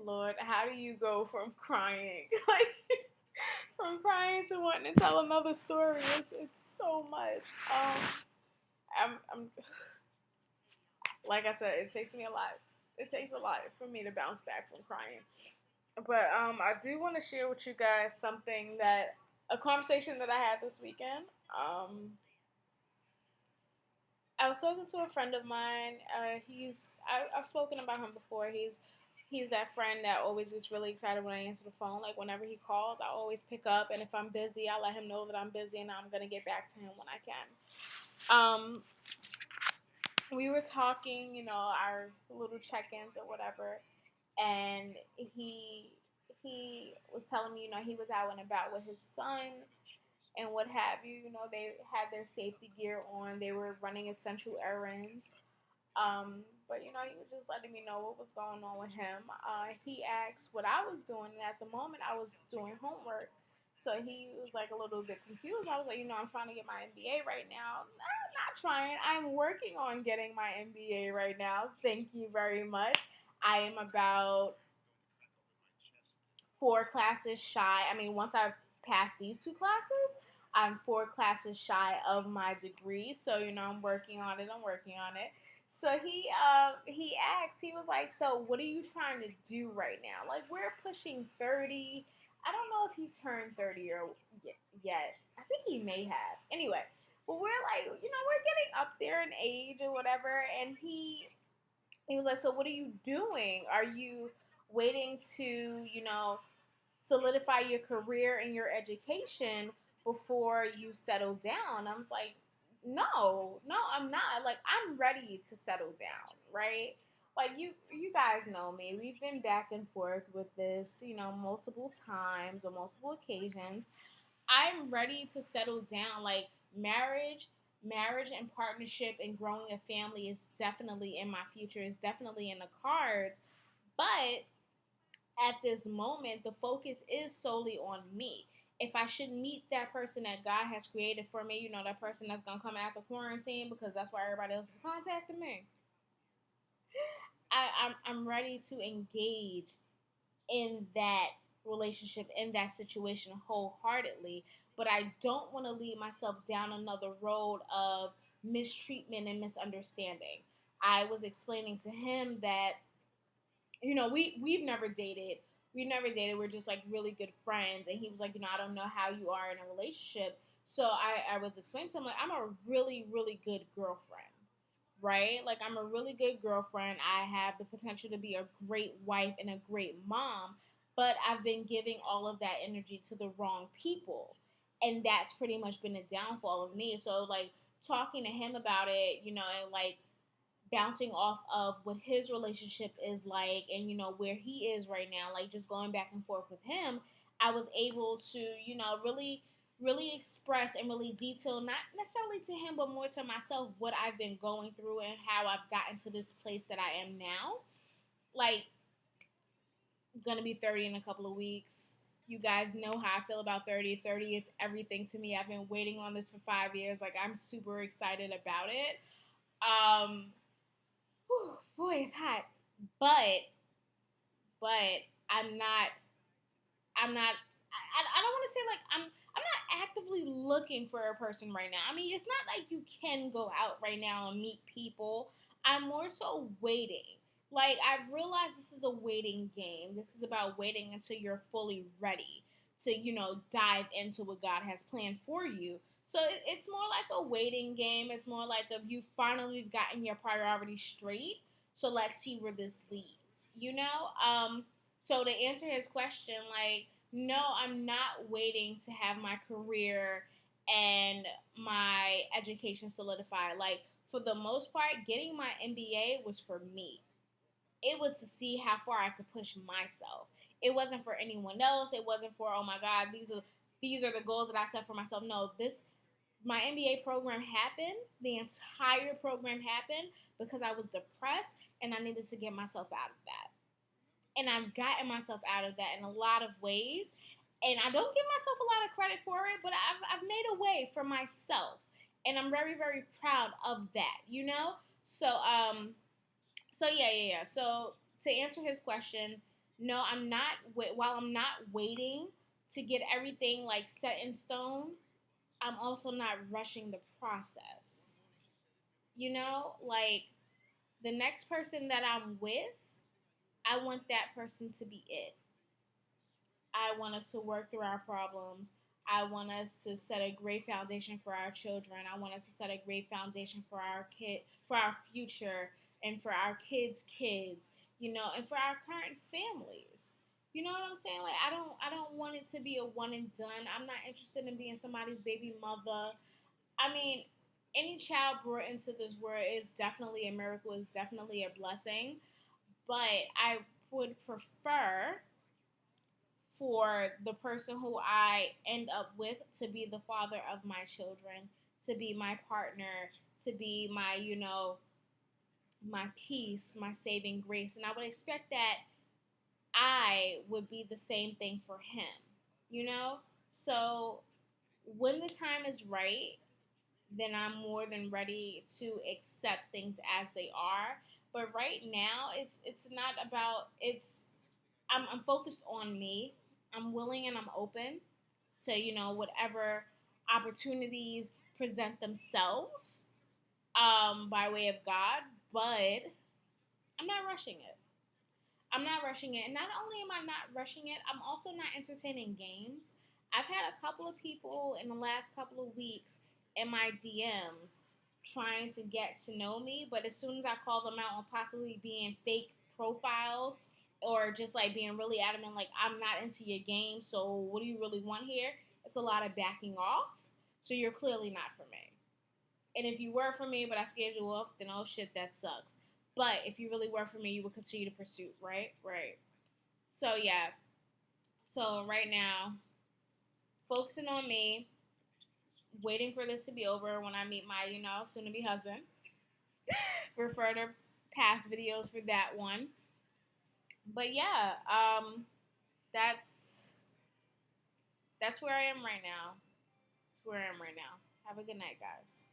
Lord, how do you go from crying, like from crying to wanting to tell another story? It's so much. I'm like I said, it takes me a lot. It takes a lot for me to bounce back from crying. But I do want to share with you guys something that a conversation that I had this weekend. I was talking to a friend of mine. I've spoken about him before. He's that friend that always gets really excited when I answer the phone. Like whenever he calls, I always pick up, and if I'm busy, I let him know that I'm busy and I'm gonna get back to him when I can. We were talking, our little check-ins or whatever, and he was telling me, he was out and about with his son and what have you. They had their safety gear on. They were running essential errands. But he was just letting me know what was going on with him. He asked what I was doing, and at the moment I was doing homework. So he was like a little bit confused. I was like, I'm trying to get my MBA right now. I'm not trying. I'm working on getting my MBA right now. Thank you very much. I am about 4 classes shy. I mean, once I've passed these 2 classes, I'm 4 classes shy of my degree. So I'm working on it. I'm working on it. So he asked. He was like, "So what are you trying to do right now? Like we're pushing 30. I don't know if he turned 30 or yet. I think he may have. Anyway, but we're like, we're getting up there in age or whatever." And he was like, "So what are you doing? Are you waiting to, solidify your career and your education before you settle down?" I was like, no, I'm not. Like, I'm ready to settle down, right? Like you guys know me. We've been back and forth with this, multiple times or multiple occasions. I'm ready to settle down. Like marriage and partnership and growing a family is definitely in my future. Is definitely in the cards. But at this moment, the focus is solely on me. If I should meet that person that God has created for me, that person that's gonna come after quarantine because that's why everybody else is contacting me. I'm ready to engage in that relationship, in that situation wholeheartedly. But I don't want to lead myself down another road of mistreatment and misunderstanding. I was explaining to him that we've never dated. We never dated. We're just like really good friends. And he was like, I don't know how you are in a relationship. So I was explaining to him like I'm a really, really good girlfriend. Right? Like I'm a really good girlfriend. I have the potential to be a great wife and a great mom, but I've been giving all of that energy to the wrong people. And that's pretty much been a downfall of me. So like talking to him about it, and like bouncing off of what his relationship is like and where he is right now, like just going back and forth with him, I was able to really express and really detail, not necessarily to him but more to myself, what I've been going through and how I've gotten to this place that I am now. Like, gonna be 30 in a couple of weeks. You guys know how I feel about 30. 30 is everything to me. I've been waiting on this for 5 years. Like, I'm super excited about it. Whew, boy, it's hot. But but I'm not I don't want to say like I'm not actively looking for a person right now. I mean, it's not like you can go out right now and meet people. I'm more so waiting. Like I've realized this is a waiting game. This is about waiting until you're fully ready to, dive into what God has planned for you. So it's more like a waiting game. It's more like of you finally gotten your priorities straight. So let's see where this leads. So to answer his question, like, no, I'm not waiting to have my career and my education solidified. Like, for the most part, getting my MBA was for me. It was to see how far I could push myself. It wasn't for anyone else. It wasn't for, oh my God, these are the goals that I set for myself. No, this my MBA program happened. The entire program happened because I was depressed and I needed to get myself out of that. And I've gotten myself out of that in a lot of ways. And I don't give myself a lot of credit for it, but I've made a way for myself. And I'm very, very proud of that. So yeah. So to answer his question, No, I'm not. While I'm not waiting to get everything like set in stone, I'm also not rushing the process. Like the next person that I'm with, I want that person to be it. I want us to work through our problems. I want us to set a great foundation for our children. I want us to set a great foundation for for our future, and for our kids' kids, and for our current families. You know what I'm saying? Like I don't want it to be a one and done. I'm not interested in being somebody's baby mother. I mean, any child brought into this world is definitely a miracle, is definitely a blessing. But I would prefer for the person who I end up with to be the father of my children, to be my partner, to be my, my peace, my saving grace. And I would expect that I would be the same thing for him, you know? So when the time is right, then I'm more than ready to accept things as they are. But right now, it's not about I'm focused on me. I'm willing and I'm open to whatever opportunities present themselves by way of God, but I'm not rushing it. I'm not rushing it. And not only am I not rushing it, I'm also not entertaining games. I've had a couple of people in the last couple of weeks in my DMs trying to get to know me, but as soon as I call them out on possibly being fake profiles or just like being really adamant, like, I'm not into your game, so what do you really want here? It's a lot of backing off. So you're clearly not for me. And if you were for me, but I scared you off, then oh shit, that sucks. But if you really were for me, you would continue to pursue, right? Right. So yeah. So right now, focusing on me, waiting for this to be over when I meet my, soon to be husband. Refer to past videos for that one. But yeah, that's where I am right now. That's where I am right now. Have a good night, guys.